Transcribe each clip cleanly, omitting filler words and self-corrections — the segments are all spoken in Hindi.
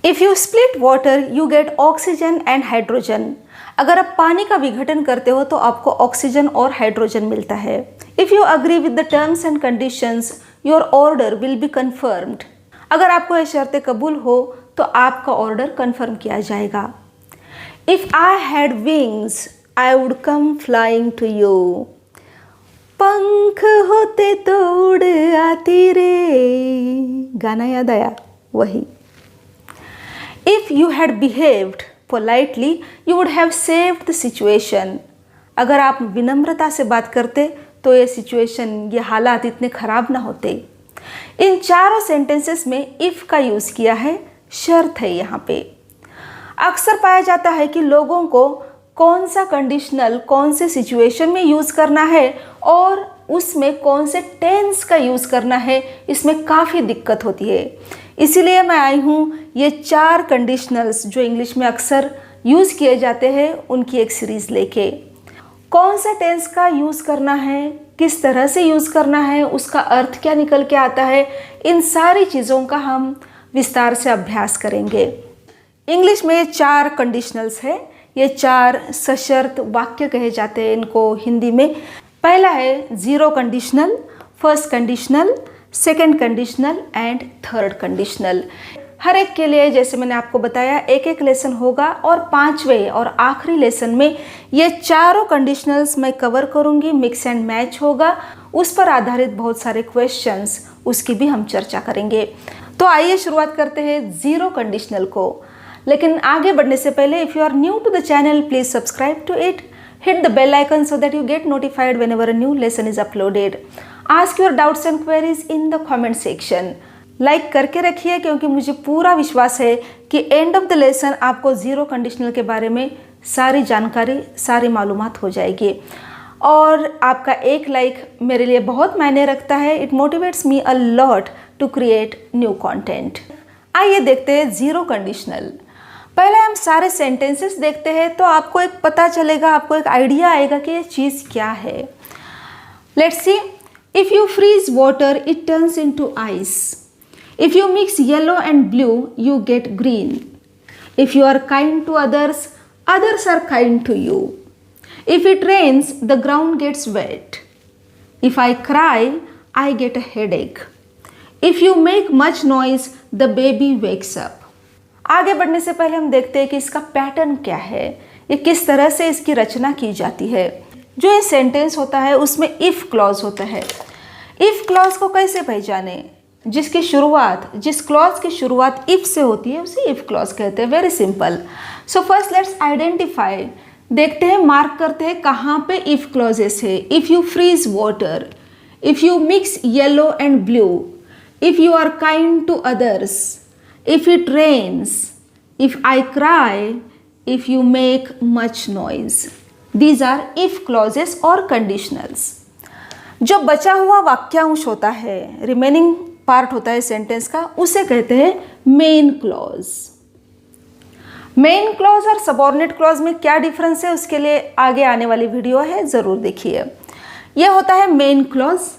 If you split water you get oxygen and hydrogen. अगर आप पानी का विघटन करते हो तो आपको ऑक्सीजन और हाइड्रोजन मिलता है। If you agree with the terms and conditions your order will be confirmed. अगर आपको ये शर्तें कबूल हो तो आपका ऑर्डर कन्फर्म किया जाएगा। If I had wings I would come flying to you. पंख होते तो उड़ आती रे। गाना याद आया? वही। If you had behaved politely you would have saved the situation. अगर आप विनम्रता से बात करते तो ये सिचुएशन, ये हालात इतने ख़राब ना होते। इन चारों सेंटेंसेस में इफ़ का यूज़ किया है, शर्त है यहाँ पे। अक्सर पाया जाता है कि लोगों को कौन सा कंडीशनल कौन से सिचुएशन में यूज़ करना है और उसमें कौन से टेंस का यूज़ करना है, इसमें काफ़ी दिक्कत होती है। इसीलिए मैं आई हूँ ये 4 कंडीशनल्स जो इंग्लिश में अक्सर यूज़ किए जाते हैं उनकी एक सीरीज़ लेके। कौन से टेंस का यूज़ करना है, किस तरह से यूज़ करना है, उसका अर्थ क्या निकल के आता है, इन सारी चीज़ों का हम विस्तार से अभ्यास करेंगे। इंग्लिश में 4 कंडीशनल्स है। ये 4 सशर्त वाक्य कहे जाते हैं इनको हिंदी में। पहला है zero conditional, first conditional, second conditional and third conditional. हर एक के लिए जैसे मैंने आपको बताया एक एक लेसन होगा और 5वें और आखिरी लेसन में ये चारों कंडीशनल्स मैं कवर करूँगी। मिक्स एंड मैच होगा, उस पर आधारित बहुत सारे क्वेश्चंस, उसकी भी हम चर्चा करेंगे। तो आइए शुरुआत करते हैं ज़ीरो कंडीशनल को। लेकिन आगे बढ़ने से पहले if you are new to the channel please subscribe to it, hit the bell icon so that you get notified whenever a new lesson is uploaded. Ask your doubts and queries in the comment section. Like करके रखिए क्योंकि मुझे पूरा विश्वास है कि एंड ऑफ द लेसन आपको ज़ीरो कंडीशनल के बारे में सारी जानकारी, सारी मालूमात हो जाएगी। और आपका एक लाइक मेरे लिए बहुत मायने रखता है। It motivates me a lot to create new content. आइए देखते हैं ज़ीरो कंडीशनल। पहले हम सारे सेंटेंसेस देखते हैं तो आपको एक पता चलेगा, आपको एक आइडिया आएगा कि ये चीज़ क्या है। Let's see. If you freeze water it turns into ice. If you mix yellow and blue you get green. If you are kind to others others are kind to you. If it rains the ground gets wet. If I cry I get a headache. If you make much noise the baby wakes up. आगे बढ़ने से पहले हम देखते हैं कि इसका पैटर्न क्या है, ये किस तरह से इसकी रचना की जाती है। जो ये सेंटेंस होता है उसमें इफ़ क्लॉज होता है। इफ़ क्लॉज को कैसे पहचाने? जिसकी शुरुआत, जिस क्लॉज की शुरुआत इफ़ से होती है उसे इफ़ क्लॉज कहते हैं। Very simple. So first let's identify. देखते हैं, मार्क करते हैं कहाँ पे इफ़ क्लॉजेस है। If you freeze water, if you mix yellow and blue, if you are kind to others, if it rains, if I cry, if you make much noise. These are if clauses or conditionals. जो बचा हुआ वाक्यांश होता है, रिमेनिंग पार्ट होता है सेंटेंस का, उसे कहते हैं मेन क्लॉज। मेन क्लॉज और सबऑर्डिनेट क्लॉज में क्या डिफरेंस है उसके लिए आगे आने वाली वीडियो है, ज़रूर देखिए। यह होता है main clause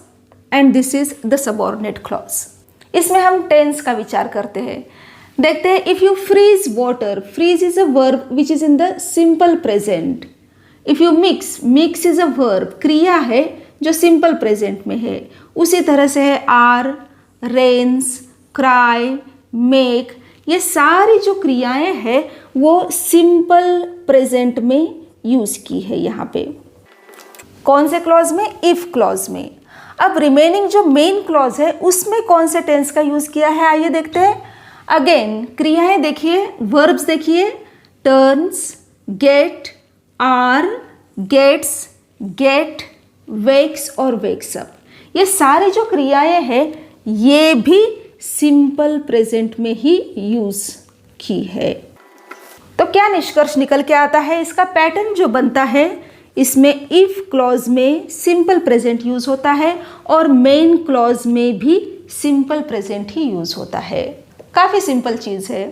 and this is the subordinate clause. इसमें हम टेंस का विचार करते हैं। देखते हैं, if you freeze water, freeze is a verb which is in the simple present. If you mix, mix is a verb, क्रिया है जो सिंपल प्रेजेंट में है। उसी तरह से है आर, रेन्स, क्राई, मेक, ये सारी जो क्रियाएं हैं वो सिंपल प्रेजेंट में यूज़ की है यहाँ पे। कौन से क्लॉज में? इफ़ क्लॉज में। अब रिमेनिंग जो मेन क्लॉज है उसमें कौन से टेंस का यूज़ किया है, आइए देखते हैं। अगेन क्रियाएं देखिए, वर्ब्स देखिए, turns, get, are, gets, get, wakes और वेक्स अप। ये सारी जो क्रियाएं हैं ये भी सिंपल प्रेजेंट में ही यूज़ की है। तो क्या निष्कर्ष निकल के आता है? इसका पैटर्न जो बनता है, इसमें इफ़ क्लॉज में सिंपल प्रेजेंट यूज़ होता है और मेन क्लॉज में भी सिंपल प्रेजेंट ही यूज़ होता है। काफ़ी सिंपल चीज़ है।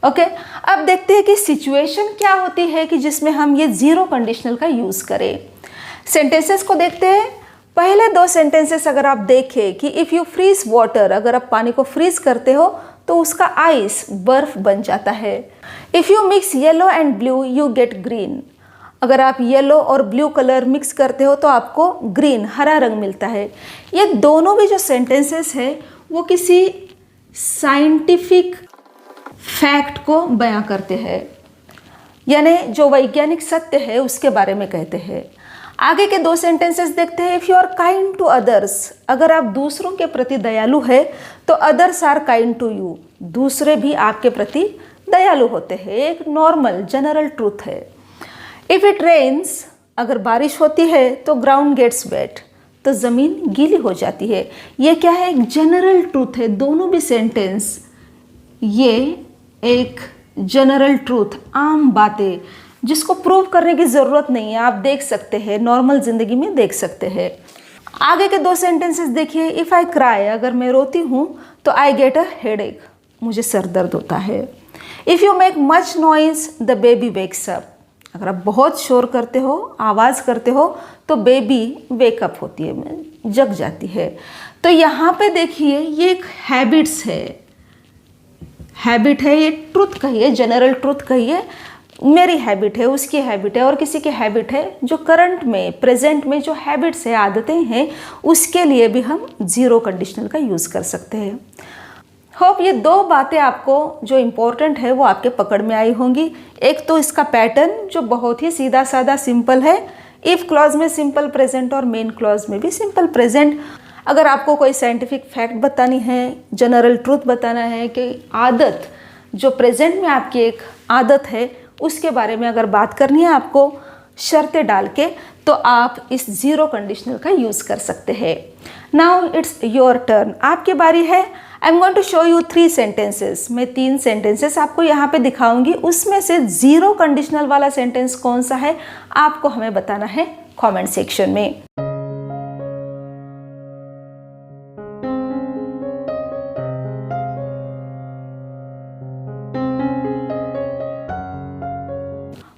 ओके, अब देखते हैं कि सिचुएशन क्या होती है कि जिसमें हम ये ज़ीरो कंडीशनल का यूज़ करें। सेंटेंसेस को देखते हैं। पहले 2 सेंटेंसेस अगर आप देखें कि इफ़ यू फ्रीज वाटर, अगर आप पानी को फ्रीज करते हो तो उसका आइस बर्फ बन जाता है। If you mix yellow and blue you get green. अगर आप येलो और ब्लू कलर मिक्स करते हो तो आपको ग्रीन हरा रंग मिलता है। ये दोनों भी जो सेंटेंसेस है वो किसी साइंटिफिक फैक्ट को बयां करते हैं, यानी जो वैज्ञानिक सत्य है उसके बारे में कहते हैं। आगे के दो सेंटेंसेस देखते हैं। If you are kind to others, अगर आप दूसरों के प्रति दयालु है तो others are kind to you, दूसरे भी आपके प्रति दयालु होते हैं। एक नॉर्मल जनरल ट्रूथ है। इफ़ इट रेन्स, अगर बारिश होती है तो ग्राउंड गेट्स वेट, तो ज़मीन गीली हो जाती है। ये क्या है? एक जनरल ट्रूथ है। दोनों भी सेंटेंस ये एक जनरल ट्रूथ, आम बातें जिसको प्रूव करने की ज़रूरत नहीं है, आप देख सकते हैं, नॉर्मल ज़िंदगी में देख सकते हैं। आगे के दो सेंटेंसेस देखिए। इफ़ आई क्राई, अगर मैं रोती हूँ तो आई गेट अ हेडेक, मुझे सर दर्द होता है। If you make much noise the baby wakes up, अगर आप बहुत शोर करते हो, आवाज़ करते हो तो बेबी वेकअप होती है, जग जाती है। तो यहाँ पे देखिए ये एक हैबिट्स है, हैबिट है, ये ट्रुथ कहिए, जनरल ट्रुथ कहिए। मेरी हैबिट है, उसकी हैबिट है और किसी की हैबिट है। जो करंट में, प्रेजेंट में जो हैबिट्स है, आदतें हैं, उसके लिए भी हम ज़ीरो कंडीशनल का यूज़ कर सकते हैं। होप ये दो बातें आपको जो इम्पोर्टेंट है वो आपके पकड़ में आई होंगी। एक तो इसका पैटर्न जो बहुत ही सीधा साधा सिंपल है, इफ़ क्लॉज में सिंपल प्रेजेंट और मेन क्लॉज में भी सिंपल प्रेजेंट। अगर आपको कोई साइंटिफिक फैक्ट बतानी है, जनरल ट्रूथ बताना है कि आदत जो प्रेजेंट में आपकी एक आदत है उसके बारे में अगर बात करनी है आपको शर्तें डाल के, तो आप इस ज़ीरो कंडीशनल का यूज़ कर सकते हैं। नाउ इट्स योर टर्न, आपकी बारी है। I am going to show you 3 sentences. मैं 3 सेंटेंसेस आपको यहाँ पे दिखाऊंगी, उसमें से ज़ीरो कंडीशनल वाला सेंटेंस कौन सा है आपको हमें बताना है कमेंट सेक्शन में।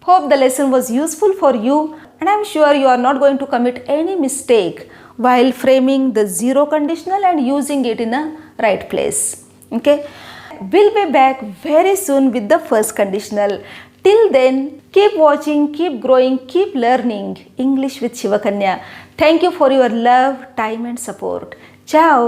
Hope the lesson was useful for you, and I'm sure you are not going to commit any mistake while framing the zero conditional and using it in a right place. Okay, we'll be back very soon with the first conditional. Till then, keep watching, keep growing, keep learning English with Shivakanya. Thank you for your love, time and support. Ciao.